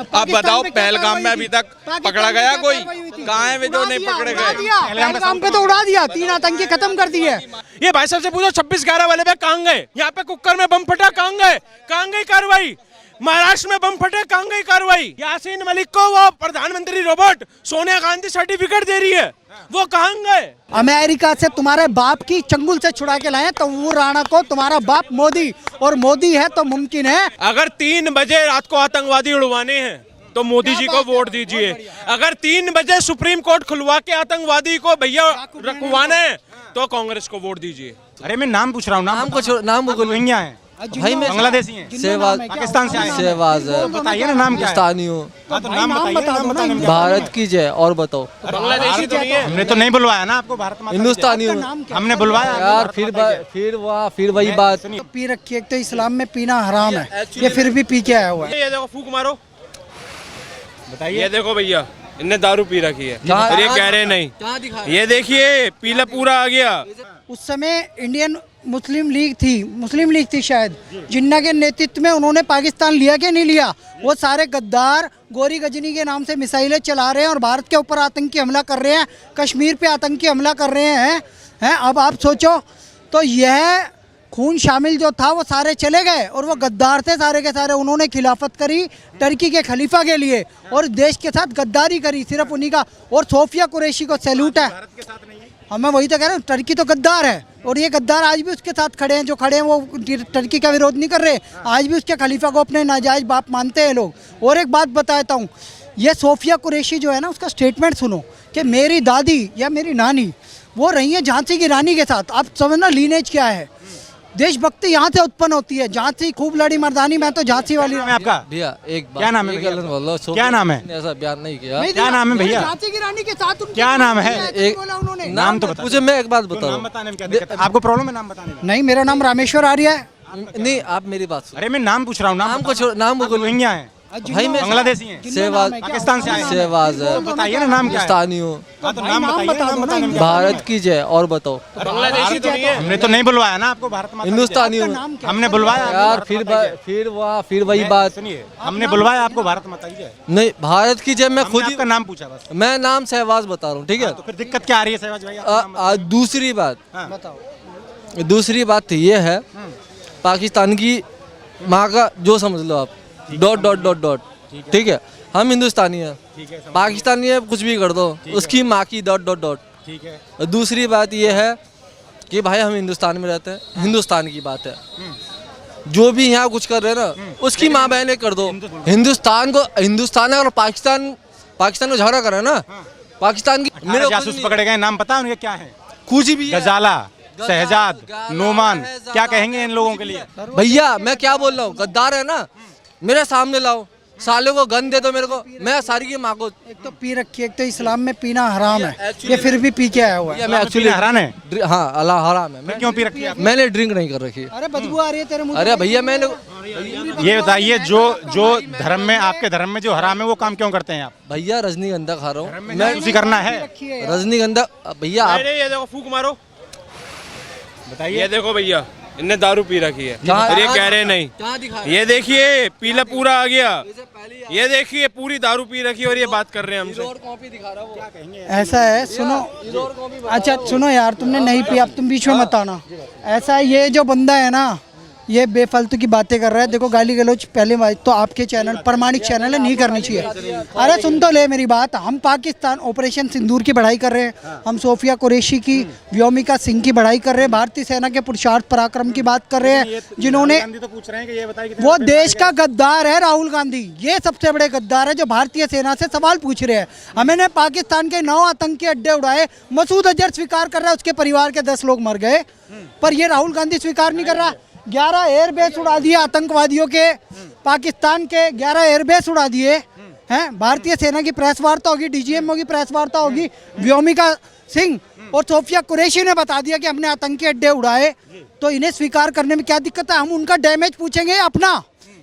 अब बताओ पहलगाम में अभी तक पकड़ा गया कोई? कहाँ है वे जो नहीं पकड़े गए? पहलगाम पे तो उड़ा दिया, 3 आतंकी खत्म कर दिए। ये भाई साहब से पूछो 26/11 वाले पे कहाँ गए? यहाँ पे कुकर में बम फटा, कहाँ गए? कहाँ गई कार्रवाई? महाराष्ट्र में बम फटे, कहाँ गई कार्रवाई? यासीन मलिक को वो प्रधानमंत्री रोबोट सोनिया गांधी सर्टिफिकेट दे रही है, वो कहाँ गए? अमेरिका से तुम्हारे बाप की चंगुल से छुड़ा के लाए तो वो राणा को तुम्हारा बाप मोदी, और मोदी है तो मुमकिन है। अगर 3 बजे रात को आतंकवादी उड़वाने हैं तो मोदी जी को वोट दीजिए। अगर 3 बजे सुप्रीम कोर्ट खुलवा के आतंकवादी को भैया रखवाना है तो कांग्रेस को वोट दीजिए। अरे मैं नाम पूछ रहा हूँ, नाम रोहिंग्या है भाई, मैं बांग्लादेशी हैं, शहबाज पाकिस्तान से आए हैं। शहबाज है, बताइए ना नाम क्या है? हिंदुस्तानी हूँ। तो नाम बताइए। भारत की जय। और बताओ, बांग्लादेशी तो नहीं है। हमने तो नहीं बुलवाया ना आपको, भारत माता हिंदुस्तानी हूँ। हमने बुलवाया यार फिर वही बात। पी रखी है, एक तो इस्लाम में पीना हराम है, ये फिर भी पी के आया हुआ है। ये देखो फूक मारो, बताइए। ये देखो भैया इनने दारू पी रखी है और ये कह रहे नहीं। ये देखिए पीला पूरा आ गया। उस समय इंडियन मुस्लिम लीग थी शायद, जिन्ना के नेतृत्व में उन्होंने पाकिस्तान लिया कि नहीं लिया? वो सारे गद्दार गोरी गजनी के नाम से मिसाइलें चला रहे हैं और भारत के ऊपर आतंकी हमला कर रहे हैं, कश्मीर पे आतंकी हमला कर रहे हैं। अब आप सोचो, तो यह खून शामिल जो था वो सारे चले गए और वो गद्दार थे सारे के सारे। उन्होंने खिलाफत करी टर्की के खलीफा के लिए और देश के साथ गद्दारी करी, सिर्फ उन्हीं का। और सोफिया कुरैशी को सैल्यूट है। हमें वही तो कह रहे हैं, टर्की तो गद्दार है और ये गद्दार आज भी उसके साथ खड़े हैं। जो खड़े हैं वो टर्की का विरोध नहीं कर रहे, आज भी उसके खलीफा को अपने नाजायज बाप मानते हैं लोग। और एक बात बताता हूँ, ये सोफिया कुरैशी जो है ना, उसका स्टेटमेंट सुनो कि मेरी दादी या मेरी नानी वो रही है झांसी की रानी के साथ। आप समझना लीनेज क्या है। देशभक्ति यहाँ से उत्पन्न होती है। झांसी खूब लड़ी मर्दानी, मैं तो झांसी वाली। नाम है आपका भैया एक बात, क्या नाम है? क्या नाम है? ऐसा बयान नहीं किया। क्या नाम है भैया? झांसी की रानी के साथ क्या नाम है? एक उन्होंने नाम तो मुझे, मैं एक बात बता रहा नाम हूँ। बताने में क्या दिक्कत है? आपको प्रॉब्लम है नाम बताने में? नहीं, मेरा नाम रामेश्वर आर्य है। नहीं, आप मेरी बात सुनो। अरे मैं नाम पूछ रहा हूँ, नाम को छोड़, नाम बोलो। रोहिंग्या है, भाई मैं बांग्लादेशी हैं, शहबाज, पाकिस्तान से आए हैं। शहबाज है, बताइए ना नाम क्या है? हिंदुस्तानी हूँ। तो नाम बताने में भारत की जय। और बताओ, बांग्लादेशी तो नहीं है। हमने तो नहीं बुलवाया ना आपको, भारत माता हिंदुस्तानी हूँ। हमने बुलवाया यार फिर वही बात। सुनिए, हमने बुलवाया आपको, भारत माता की जय। नहीं, भारत की जय मैं खुद ही, आपका नाम पूछा बस। मैं नाम शहबाज बता रहा हूँ, ठीक है? तो फिर दिक्कत क्या आ रही है सहवाज भाई? दूसरी बात ये है, पाकिस्तान की माँ का जो समझ लो आप, डॉट, ठीक है? हम हिंदुस्तानी हैं, पाकिस्तानी है, कुछ भी कर दो, उसकी माँ की डॉट। ठीक है। और दूसरी बात ये है कि भाई हम हिंदुस्तान में रहते हैं, हिंदुस्तान की बात है। जो भी यहाँ कुछ कर रहे हैं ना, उसकी माँ बहनें कर दो। हिंदुस्तान है और पाकिस्तान को झगड़ा कर रहे हैं ना, पाकिस्तान की। मेरे जासूस पकड़े गए, नाम पता है उनके क्या है? कुछ भी है। गजाला, शहजाद, नोमान, क्या कहेंगे इन लोगों के लिए? भैया मैं क्या बोल रहा हूँ, गद्दार है ना, मेरे सामने लाओ, साले को गन दे दो मेरे को, मैं सारी की माँ को। एक तो पी रखी है, एक तो इस्लाम में पीना हराम है, ये फिर भी पी के आया हुआ है। मैं एक्चुअली हराम है। हाँ, अल्लाह हराम है। फिर क्यों पी रखी है? मैंने ड्रिंक नहीं कर रखी। अरे बदबू आ रही है तेरे मुंह से। अरे भैया मैंने, ये बताइए, जो धर्म में, आपके धर्म में जो हराम है वो काम क्यों करते हैं आप? भैया रजनीगंधा खा रहा हूँ मैं उसी करना है। रजनीगंधा। भैया आप, ये देखो फूक मारो, बताइए। ये देखो भैया इनने दारू पी रखी है और ये कह रहे नहीं। कहाँ दिखा? ये देखिए पीला पूरा आ गया। ये देखिए पूरी दारू पी रखी और ये बात कर रहे हैं हमसे। कॉपी दिखा रहा वो। ऐसा है, सुनो, अच्छा सुनो यार, तुमने नहीं पिया, अब तुम बीच में मत आना। ऐसा है, ये जो बंदा है ना, ये बेफालतू की बातें कर रहा है। देखो गाली गलौज पहले बात तो आपके चैनल, प्रमाणिक चैनल है, नहीं करनी चाहिए। अरे सुन तो ले मेरी बात। हम पाकिस्तान ऑपरेशन सिंदूर की बढ़ाई कर रहे हैं, हम सोफिया कुरैशी की, व्योमिका सिंह की बढ़ाई कर रहे हैं, भारतीय सेना के पुरुषार्थ पराक्रम की बात कर रहे हैं, जिन्होंने, तो पूछ रहे हैं कि ये बताइए वो देश का गद्दार है राहुल गांधी। ये सबसे बड़े गद्दार है जो भारतीय सेना से सवाल पूछ रहे हैं। हमने पाकिस्तान के 9 आतंकी अड्डे उड़ाए। मसूद अजहर स्वीकार कर रहा है, उसके परिवार के 10 लोग मर गए, पर ये राहुल गांधी स्वीकार नहीं कर रहा। 11 एयरबेस उड़ा दिए आतंकवादियों के, पाकिस्तान के 11 एयरबेस उड़ा दिए हैं। भारतीय सेना की प्रेस वार्ता होगी, डीजीएमओ की प्रेस वार्ता होगी, व्योमिका सिंह और सोफिया कुरैशी ने बता दिया कि हमने आतंकी अड्डे उड़ाए। तो इन्हें स्वीकार करने में क्या दिक्कत है? हम उनका डैमेज पूछेंगे अपना।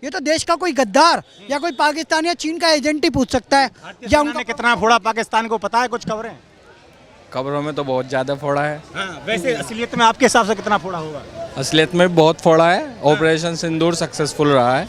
ये तो देश का कोई गद्दार या कोई पाकिस्तान या चीन का एजेंट ही पूछ सकता है। या उनका कितना फोड़ा पाकिस्तान को पता है? कुछ खबरें खबरों में तो बहुत ज्यादा फोड़ा है। हाँ, वैसे असलियत में आपके हिसाब से कितना फोड़ा होगा? असलियत में बहुत फोड़ा है। ऑपरेशन सिंदूर सक्सेसफुल रहा है,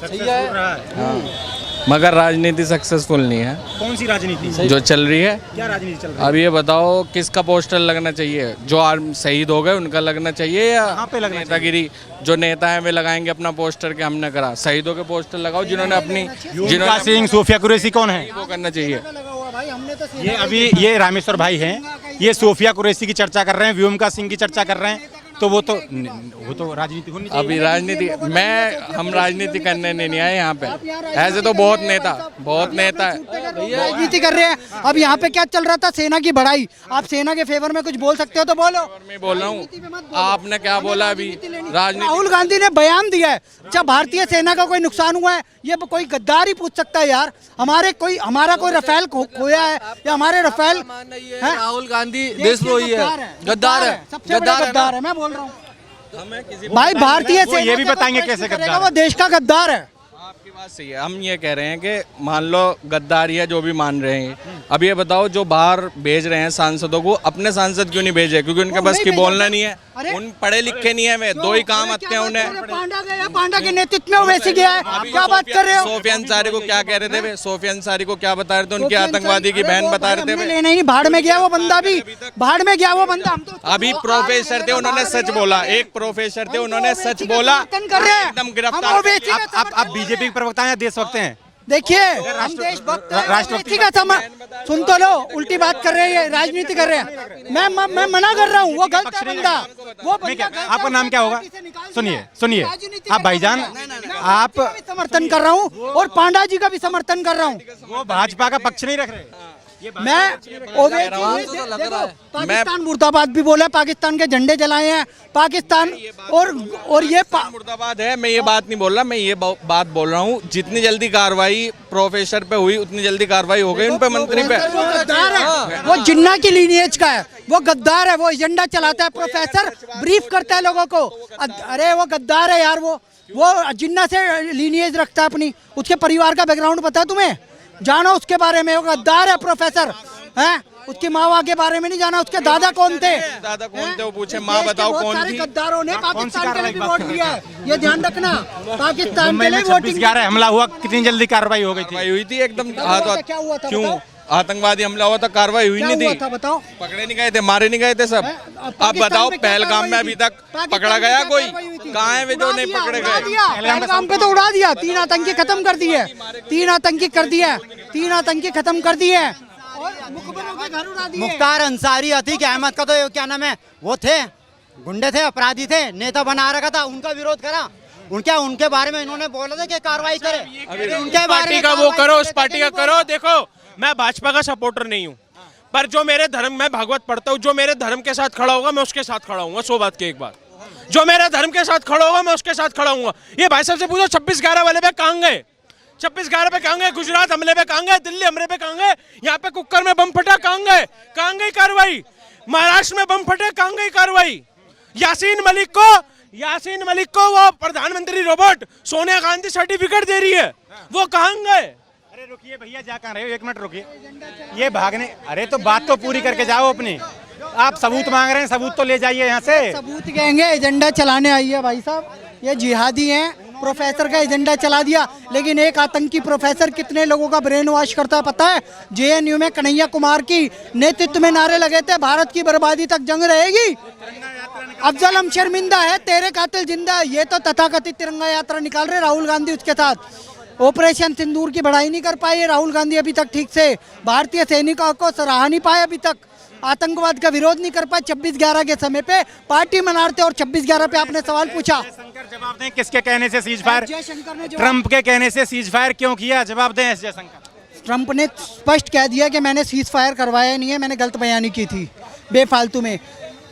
मगर राजनीति सक्सेसफुल नहीं है। कौन सी राजनीति जो चल रही है, क्या राजनीति चल रही है? अब ये बताओ किसका पोस्टर लगना चाहिए? जो शहीद हो गए उनका लगना चाहिए या कहाँ पे लगना नेतागिरी? जो नेता है वे लगाएंगे अपना पोस्टर के हमने करा। शहीदों के पोस्टर लगाओ जिन्होंने अपनी युवका सिंह, सोफिया कुरैशी कौन है? वो करना चाहिए। ये अभी ये रामेश्वर भाई हैं, ये सोफिया कुरैशी की चर्चा कर रहे हैं, व्योमका सिंह की चर्चा कर रहे हैं, तो वो तो राजनीति होनी चाहिए। अभी राजनीति हम राजनीति करने नहीं आए यहाँ पे। ऐसे तो बहुत नेता है। राजनीति कर रहे हैं। अब यहाँ पे क्या चल रहा था? सेना की बढ़ाई। आप सेना के फेवर में कुछ बोल सकते हो तो बोलो। मैं बोल रहा हूँ, आपने क्या बोला अभी? राजनीति राहुल गांधी ने बयान दिया है, जब भारतीय सेना का कोई नुकसान हुआ है, ये कोई गद्दार ही पूछ सकता है यार। हमारा कोई रफेल खोया है या हमारे रफेल? राहुल गांधी देशद्रोही है, गद्दार है, सबसे बड़ा गद्दार है। मैं बोल रहा हूँ भाई, भारतीय सेना ये भी बताएंगे कैसे गद्दार है। वो देश का गद्दार है। आपकी बात सही है। हम ये कह रहे हैं कि मान लो गद्दारी है जो भी मान रहे हैं। अब ये बताओ, जो बाहर भेज रहे हैं सांसदों को, अपने सांसद क्यों नहीं भेजे? क्योंकि उनके बस की बोलना नहीं है। उन पढ़े लिखे नहीं है, वे दो ही काम आते हैं उन्हें। पांडा के नेतृत्व में वैसे गया है। क्या बात कर रहे हो? सोफिया अंसारी को क्या कह रहे थे वे? सोफिया अंसारी को क्या बता रहे थे? उनकी आतंकवादी की बहन बता रहे थे वे। नहीं, भाड़ में गया वो बंदा, भी भाड़ में गया वो बंदा। हम तो अभी प्रोफेसर थे, उन्होंने सच बोला। एक प्रोफेसर थे, उन्होंने सच बोला। एकदम गिरफ्तार। आप बीजेपी के प्रवक्ता हैं या देशभक्त हैं? देखिए, हम देशभक्त राष्ट्रपति का सुन तो लो, उल्टी बात कर रहे हैं, राजनीति कर रहे हैं। मैं मना कर रहा हूँ, वो गलत है बंदा। वो बंदा आपका नाम क्या होगा? सुनिए आप भाईजान, आप समर्थन कर रहा हूँ और पांडा जी का भी समर्थन कर रहा हूँ। वो भाजपा का पक्ष नहीं रख रहे। पाकिस्तान मुर्दाबाद भी बोला, पाकिस्तान के झंडे जलाए हैं, पाकिस्तान और ये मुर्दाबाद है। मैं ये बात नहीं बोल रहा, मैं ये बात बोल रहा हूँ, जितनी जल्दी कार्रवाई प्रोफेसर पे हुई उतनी जल्दी कार्रवाई हो गई उन पे, मंत्री पे। वो गद्दार है, वो जिन्ना की लीनिएज का है, वो गद्दार है, वो एजेंडा चलाता है। प्रोफेसर ब्रीफ करता है लोगों को। अरे वो गद्दार है यार, वो जिन्ना से लीनिएज रखता है अपनी। उसके परिवार का बैकग्राउंड पता है तुम्हें? जानो उसके बारे में। वो गद्दार है प्रोफेसर, हैं? उसकी माँ के बारे में नहीं जाना, उसके दादा कौन थे? दादा कौन थे वो पूछे, माँ बताओ कौन थी? गद्दारों ने पाकिस्तान के लिए भी वोट दिया है, ये ध्यान रखना। पाकिस्तान के लिए वोटिंग 26/11 हमला हुआ, कितनी जल्दी कार्रवाई हो गई थी? हुई थी एकदम। क्या हुआ था? क्यों आतंकवादी हमला हुआ था, कार्रवाई हुई नहीं थी? बताओ। पकड़े नहीं गए थे, मारे नहीं गए थे सब? अब बताओ, पहलगाम में अभी तक पकड़ा गया कोई? कहाँ है वे जो नहीं पकड़े गए? पहलगाम पे तो उड़ा दिया। 3 आतंकी खत्म कर दिए, 3 आतंकी कर दिए, 3 आतंकी खत्म कर दिए और मुखबिरों के घर उड़ा दिए। मुख्तार अंसारी, अतीक अहमद का तो क्या नाम है, वो थे गुंडे थे, अपराधी थे, नेता बना रखा था, उनका विरोध करा। उनके बारे में इन्होंने बोला था कि कार्रवाई करे। उनके बारे में वो करो, उस पार्टी का करो। देखो, मैं भाजपा का सपोर्टर नहीं हूँ, पर जो मेरे धर्म, मैं भागवत पढ़ता हूँ, जो मेरे धर्म के साथ खड़ा होगा मैं उसके साथ खड़ा हूँ। 100 बात की एक बात, जो मेरे धर्म के साथ खड़ा होगा मैं उसके साथ खड़ा हूँ। ये भाई साहब से पूछो 26/11 वाले पे कहाँ गए? 26/11 पे कहाँ गए? गुजरात हमले पे कहाँ गए? दिल्ली हमले पे कहाँ गए? यहाँ पे कुकर में बम फटा, कहाँ गए? कहाँ गई कार्रवाई? महाराष्ट्र में बम फटे, कहाँ गई कार्रवाई? यासीन मलिक को वो प्रधानमंत्री रोबोट सोनिया गांधी सर्टिफिकेट दे रही है, वो कहाँ गए? अरे रुकिए भैया, जा कहाँ रहे हो? 1 मिनट रुकिए, ये भागने। अरे तो बात तो पूरी करके जाओ अपनी। आप सबूत मांग रहे हैं, सबूत तो ले जाइए यहाँ से। सबूत कहेंगे, एजेंडा चलाने आई है भाई साहब, ये जिहादी हैं। प्रोफेसर का एजेंडा चला दिया, लेकिन एक आतंकी प्रोफेसर कितने लोगों का ब्रेन वॉश करता है पता है? जेएनयू में कन्हैया कुमार की नेतृत्व में नारे लगे थे, भारत की बर्बादी तक जंग रहेगी। अफजल हम शर्मिंदा है, तेरे कातिल जिंदा है। ये तो तथाकथित तिरंगा यात्रा निकाल रहे राहुल गांधी, उसके साथ ऑपरेशन सिंदूर की बढ़ाई नहीं कर पाए राहुल गांधी अभी तक ठीक से। भारतीय सैनिकों को सराहा नहीं पाए अभी तक, आतंकवाद का विरोध नहीं कर पाए। 26/11 के समय पे पार्टी मनाते और 26/11 पे आपने सवाल पूछा। जयशंकर जवाब दें, किसके कहने से सीज फायर? जयशंकर ने ट्रंप के कहने से सीज फायर क्यों किया? जवाब दें जयशंकर। ट्रंप ने स्पष्ट कह दिया कि मैंने सीज फायर करवाया नहीं है, मैंने गलत बयानी की थी बेफालतू में।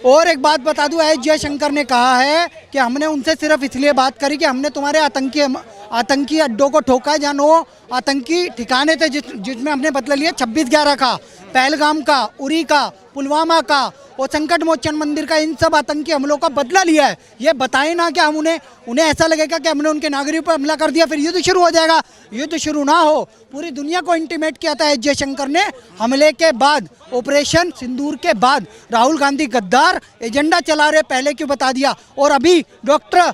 और एक बात बता दूं, एस जयशंकर ने कहा है कि हमने उनसे सिर्फ इसलिए बात करी कि हमने तुम्हारे आतंकी अड्डों को ठोका है, जानो आतंकी ठिकाने थे जिसमें हमने बदला लिया 26/11 का, पहलगाम का, उरी का, पुलवामा का, वो संकट मोचन मंदिर का, इन सब आतंकी हमलों का बदला लिया है। ये बताएं ना कि हम उन्हें ऐसा लगेगा कि हमने उनके नागरिकों पर हमला कर दिया फिर युद्ध शुरू हो जाएगा। युद्ध शुरू ना हो, पूरी दुनिया को इंटीमेट किया था एस जयशंकर ने हमले के बाद, ऑपरेशन सिंदूर के बाद। राहुल गांधी गद्दार एजेंडा चला रहे, पहले क्यों बता दिया। और अभी डॉक्टर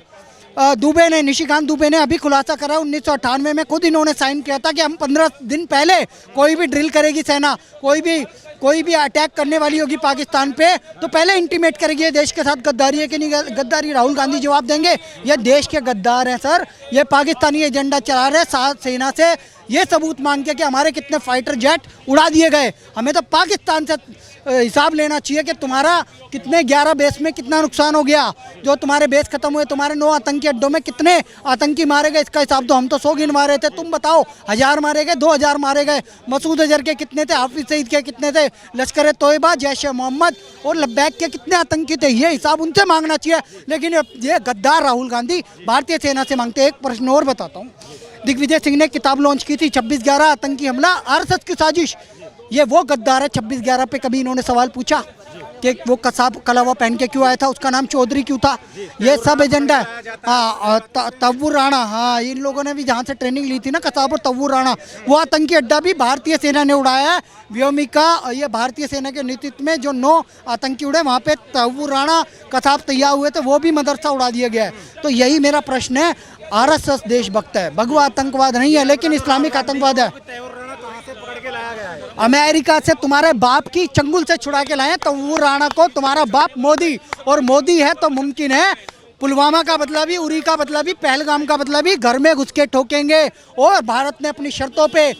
दुबे ने, निशिकांत दुबे ने अभी खुलासा करा 1998 में खुद इन्होंने साइन किया था कि हम 15 दिन पहले कोई भी ड्रिल करेगी सेना, कोई भी अटैक करने वाली होगी पाकिस्तान पे तो पहले इंटीमेट करेगी ये देश के साथ गद्दारी है कि नहीं गद्दारी। राहुल गांधी जवाब देंगे ये देश के गद्दार हैं सर, ये पाकिस्तानी एजेंडा चला रहे साथ सेना से ये सबूत मांग के कि हमारे कितने फाइटर जेट उड़ा दिए गए। हमें तो पाकिस्तान से हिसाब लेना चाहिए कि तुम्हारा कितने 11 बेस में कितना नुकसान हो गया, जो तुम्हारे बेस खत्म हुए, तुम्हारे 9 आतंकी अड्डों में कितने आतंकी मारे गए, इसका हिसाब तो हम तो 100 गिन मारे थे, तुम बताओ 1000 मारे गए, 2000 मारे गए। मसूद अजहर के कितने थे, हाफिज सईद के कितने थे, लश्कर तोयबा, जैश मोहम्मद और लब्बैक के कितने आतंकी थे, ये हिसाब उनसे मांगना चाहिए। लेकिन ये गद्दार राहुल गांधी भारतीय सेना से मांगते हैं। एक प्रश्न और बताता हूँ, दिग्विजय सिंह ने किताब लॉन्च की थी 26/11 आतंकी हमला आरएसएस की साजिश। ये वो गद्दार है, 26/11 पे कभी इन्होंने सवाल पूछा कि वो कसाब कलावा पहन के क्यों आया था, उसका नाम चौधरी क्यों था। ये सब एजेंडा है। हाँ, तव्वूर राणा, हाँ इन लोगों ने भी जहाँ से ट्रेनिंग ली थी ना कसाब और तव्वूर राणा, वो आतंकी अड्डा भी भारतीय सेना ने उड़ाया है। व्योमिका, ये भारतीय सेना के नेतृत्व में जो 9 आतंकी उड़े वहाँ पे तव्वूर राणा कसाब तैयार हुए थे, वो भी मदरसा उड़ा दिया गया है। तो यही मेरा प्रश्न है, आरएसएस देशभक्त है, भगवा आतंकवाद नहीं है, लेकिन इस्लामिक आतंकवाद है। अमेरिका से तुम्हारे बाप की चंगुल से छुड़ा के लाए तव्वूर राणा को, तुम्हारा बाप मोदी, और मोदी है तो मुमकिन है पुलवामा का बदला भी, उरी का बदला भी, पहलगाम का बदला भी घर में घुस के ठोकेंगे। और भारत ने अपनी शर्तों पे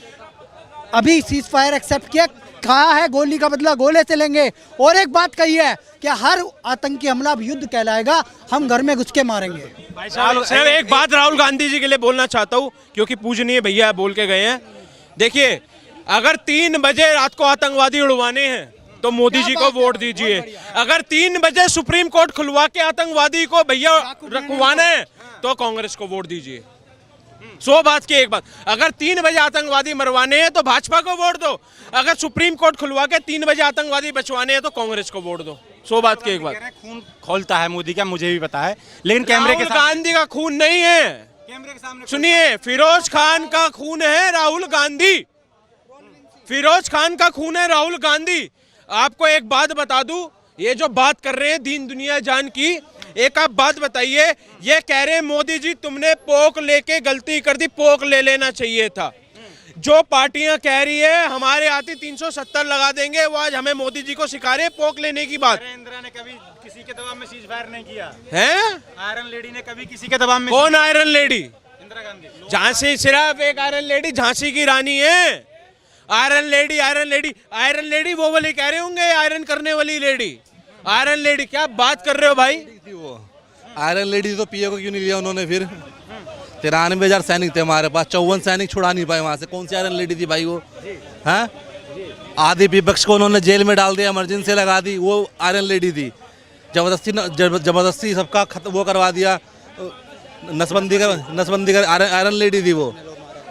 अभी सीज फायर एक्सेप्ट किया, कहा है गोली का बदला गोले से लेंगे। और एक बात कही है कि हर आतंकी हमला अब युद्ध कहलाएगा, हम घर में घुस के मारेंगे। भाई साहब एक बात राहुल गांधी जी के लिए बोलना चाहता हूँ, क्योंकि पूजनीय भैया बोल के गए हैं। देखिए, अगर 3 बजे रात को आतंकवादी उड़वाने हैं तो मोदी जी को वोट दीजिए। अगर 3 बजे सुप्रीम कोर्ट खुलवा के आतंकवादी को भैया रखवाना है तो कांग्रेस को वोट दीजिए। 100 बात की एक बात, अगर 3 बजे आतंकवादी मरवाने हैं तो भाजपा को वोट दो, अगर सुप्रीम कोर्ट खुलवा के 3 बजे आतंकवादी बचवाने हैं तो कांग्रेस को वोट दो। 100 बात की एक बात। खून खोलता है मोदी का, मुझे भी पता है, लेकिन कैमरे के सामने गांधी का खून नहीं है, कैमरे के सामने सुनिए, फिरोज खान का खून है राहुल गांधी, फिरोज खान का खून है राहुल गांधी। आपको एक बात बता दूं, ये जो बात कर रहे हैं दीन दुनिया जान की, एक आप बात बताइए, ये कह रहे हैं मोदी जी तुमने पोक लेके गलती कर दी, पोक ले लेना चाहिए था। जो पार्टियां कह रही है हमारे आती 370 लगा देंगे, वो आज हमें मोदी जी को सिखा रहे हैं पोक लेने की बात। इंदिरा ने कभी किसी के दबाव में सीज फायर नहीं किया है, आयरन लेडी ने कभी किसी के दबाव में। कौन आयरन लेडी? इंदिरा गांधी। झांसी, सिर्फ एक आयरन लेडी झांसी की रानी है। Iron lady, iron lady, iron lady वो वाली कह रहे होंगे, आयरन करने वाली लेडी, आयरन लेडी। क्या बात कर रहे हो भाई? वो आयरन लेडी तो पीए को क्यों नहीं लिया उन्होंने फिर? 93,000 सैनिक थे हमारे पास, 54 सैनिक छुड़ा नहीं पाए वहाँ से, कौन सी आयरन लेडी थी भाई वो? हैं, आधी विपक्ष को उन्होंने जेल में डाल दिया, इमरजेंसी लगा दी, वो आयरन लेडी थी। जबरदस्ती सबका वो करवा दिया, नसबंदी कर आयरन लेडी थी वो।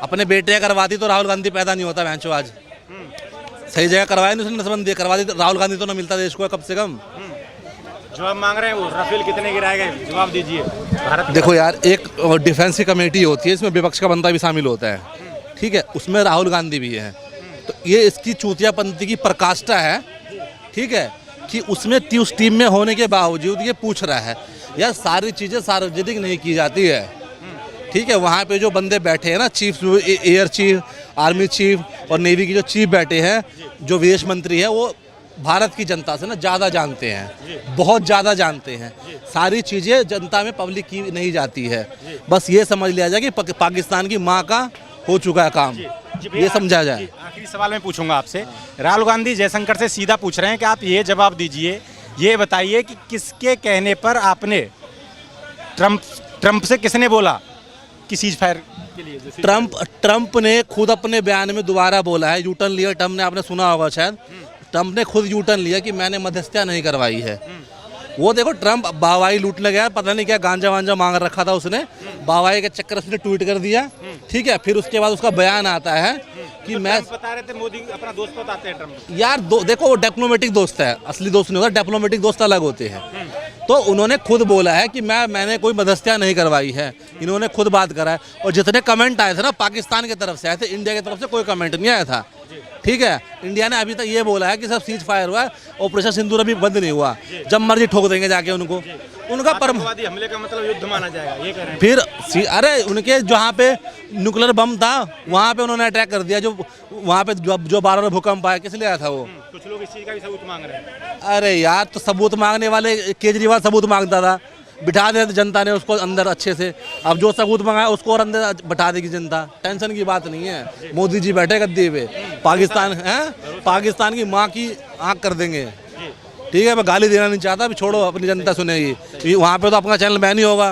अपने बेटे करवा दी तो राहुल गांधी पैदा नहीं होता भैंचो आज। सही जगह करवाया नहीं उसने, नसबंदी करवा दी तो राहुल गांधी तो ना मिलता देश को कम से कम। जवाब मांग रहे हैं वो, राफेल कितने गिराए गए, जवाब दीजिए। भारत देखो यार, एक डिफेंस की कमेटी होती है, इसमें विपक्ष का बंदा भी शामिल होता है, ठीक है, उसमें राहुल गांधी भी है। तो ये इसकी चूतियापंथी की प्रकाष्ठा है, ठीक है, कि उसमें उस टीम में होने के बावजूद ये पूछ रहा है। यार सारी चीज़ें सार्वजनिक नहीं की जाती है, ठीक है। वहाँ पे जो बंदे बैठे हैं ना, chief, air chief, army chief और नेवी की जो चीफ बैठे हैं, जो विदेश मंत्री है, वो भारत की जनता से ना ज़्यादा जानते हैं, बहुत ज़्यादा जानते हैं। सारी चीज़ें जनता में पब्लिक की नहीं जाती है। बस ये समझ लिया जाए कि पाकिस्तान की माँ का हो चुका है काम, ये समझा जाए। आखिरी सवाल मैं पूछूंगा आपसे, राहुल गांधी जयशंकर से सीधा पूछ रहे हैं कि आप ये जवाब दीजिए, ये बताइए कि किसके कहने पर आपने ट्रंप से किसने बोला कि सीज फायर के लिए? ट्रंप ने खुद अपने बयान में दोबारा बोला है, यूटर्न लिया ट्रंप ने, आपने सुना होगा शायद, ट्रंप ने खुद यूटर्न लिया कि मैंने मध्यस्थता नहीं करवाई है। वो देखो ट्रम्प बावाई लूटने गया, पता नहीं क्या गांजा वांजा मांग रखा था उसने, बावाई के चक्कर उसने ट्वीट कर दिया, ठीक है। फिर उसके बाद उसका बयान आता है कि मैं बता रहे थे मोदी अपना दोस्त बताते हैं ट्रम्प। यार देखो वो डिप्लोमेटिक दोस्त है, असली दोस्त नहीं होता, डिप्लोमेटिक दोस्त अलग होते हैं। तो उन्होंने खुद बोला है कि मैंने कोई मध्यस्थता नहीं करवाई है, इन्होंने खुद बात करा है। और जितने कमेंट आए थे ना पाकिस्तान की तरफ से आए थे, इंडिया की तरफ से कोई कमेंट नहीं आया था, ठीक है। इंडिया ने अभी तक ये बोला है कि सब सीज फायर हुआ है, ऑपरेशन सिंदूर अभी बंद नहीं हुआ, जब मर्जी ठोक देंगे जाके उनको। उनका आतंकवादी हमले का मतलब युद्ध माना जाएगा, ये कह रहे हैं। फिर अरे उनके जहाँ पे न्यूक्लियर बम था वहाँ पे उन्होंने अटैक कर दिया, जो वहाँ पे जो 12 भूकंप आया, किस लिए आया था वो? कुछ लोग इस चीज का भी सबूत मांग रहे हैं। अरे यार तो सबूत मांगने वाले केजरीवाल सबूत मांगता था, बिठा दे जनता ने उसको अंदर अच्छे से। अब जो सबूत मंगाया उसको और अंदर बिठा देगी जनता, टेंशन की बात नहीं है। मोदी जी बैठे गद्दी पे, पाकिस्तान है, पाकिस्तान की माँ की आँख कर देंगे, ठीक है। मैं गाली देना नहीं चाहता, अभी छोड़ो, अपनी जनता सुनेगी। वहाँ पे तो अपना चैनल बैन ही होगा।